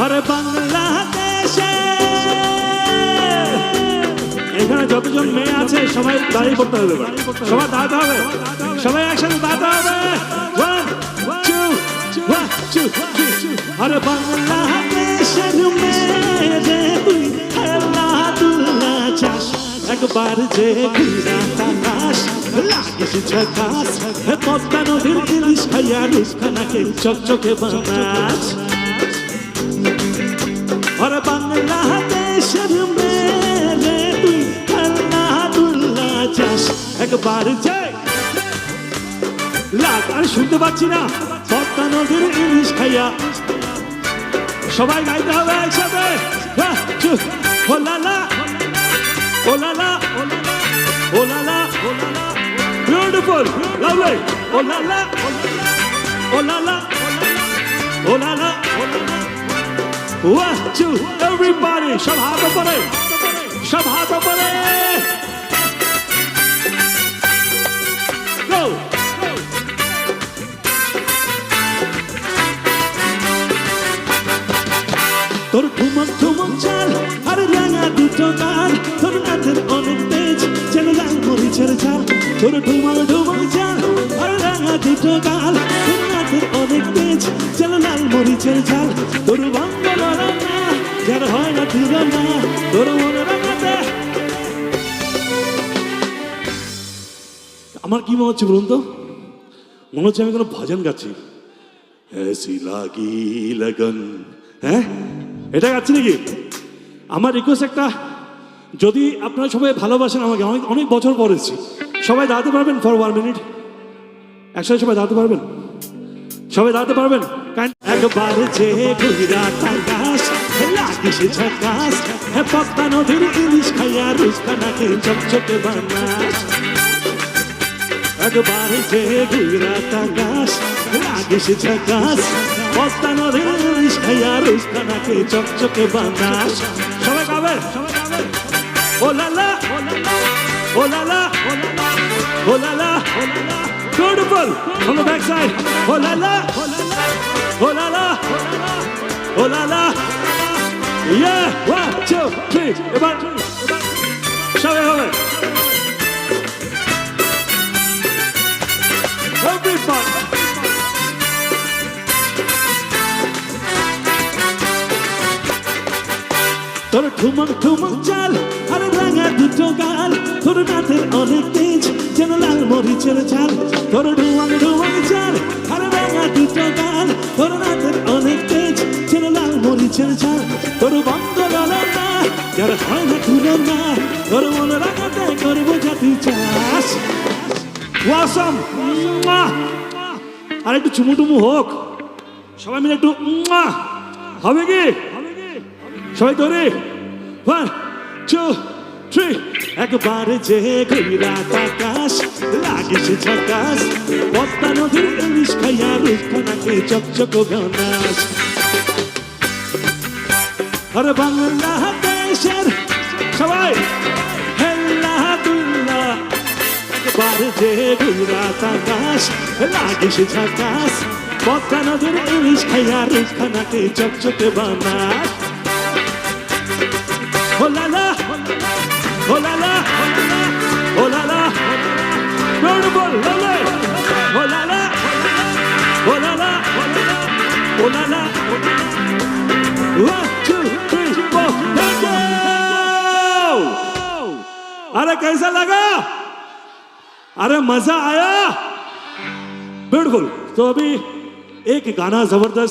আরে বাংলাদেশে এখানে যতজন মেয়ে আছে সবাই দাঁড়িয়ে পড়তে হবে, সবাই দাঁড়াতে হবে, সবাই একসাথে দাঁড়াতে হবে। 1 2 1 2 3 আরে বাংলাদেশের মেয়ে তুই খেলাধুলা চাস, একবার যে ঘুরা তাকাস লাগিস ঝাকাস, পদ্মা নদীর ইলিশ খাইয়া রুসখানাকে চকচকে বানাস। আরে বাংলাদেশের মেয়ে তুই খেলাধুলা চাস, একবার যে লাগ। আর শুনতে পাচ্ছি না, পদ্মা নদীর ইলিশ খাইয়া সবাই গাইতে হবে একসাথে। ও লালা ও লালা ও লালা বিউটিফুল লাভলি ও লালা ও লালা ও লালা 1 2 everybody সব হাত উপরে, সব হাত উপরে। Go তোর ঠুমক ঠুমক চাল আর রাঙা দুটো গাল, তোর নাচের অনেক তেজ যেন লাল মরিচের ঝাল। তোর ঠুমক ঠুমক চাল আর রাঙা দুটো গাল, তোর নাচের অনেক তেজ যেন লাল মরিচের ঝাল। তোর বাংলা রাঙা যার হয় না তুলনা, তোর মনে রাঙাতে। আমার কি মনে হচ্ছে বলুন তো, মনে হচ্ছে আমি কোনো ভজন গাচ্ছি। ऐसी लागी लगन, হ্যাঁ এটা গাচ্ছি নাকি? আমার রিকোয়েস্ট একটা, যদি আপনারা সবাই ভালোবাসেন আমাকে, অনেক অনেক বছর পরেছি, সবাই দাঁড়াতে পারবেন ফর 1 মিনিট? একসাথে সবাই দাঁড়াতে পারবেন? সবাই দাঁড়াতে পারবেন? একবার যে ঘুরা তাকাস লাগিস ঝাকাস, পদ্মা নদীর ইলিশ খাইয়া রুসখানাকে চকচকে বানাস। একবার যে ঘুরা তাকাস লাগিস ঝাকাস, পদ্মা নদীর ইলিশ খাইয়া রুসখানাকে চকচকে বানাস। সবাই গাবে ও লালা ও লালা ও লালা beautiful on the back side ও লালা ও লালা ও লালা yeah 1 2 3 এবার সবাই হবে everybody। তোর ঠুমক ঠুমক চাল আর রাঙা দুটো গাল, তোর নাচের অনেক তেজ যেন লাল মরিচের ঝাল। তোর ঠুমক ঠুমক চাল আর রাঙা দুটো গাল, তোর নাচের অনেক তেজ যেন লাল মরিচের ঝাল। তোর বন্ধনা যার হয় না তুলনা, তোর মনে রাখাতে করবো জাতি চাষ। ওয়াসম আর একটু চুমু টুমু হোক, সবাই মিলে একটু হবে কি? সবাই ধরে 1 2 3 একবার যে ঘুরা তাকাস লাগিস ঝাকাস, পদ্মা নদীর ইলিশ খাইয়া রুসখানাকে চকচক বানাস। আরে বাংলাদেশের সবাই খেলাধুলা, একবার যে ঘুরা তাকাস লাগিস ঝাকাস, পদ্মা নদীর ইলিশ খাইয়া রুসখানাকে চকচকে বানাস। ও লালা ও লালা ও লালা বিউটিফুল লালা ও লালা ও লালা ও লালা 1 2 3 4 thank you। अरे कैसा लगा? अरे मजा आया? बिल्कुल। तो अभी एक गाना जबरदस्त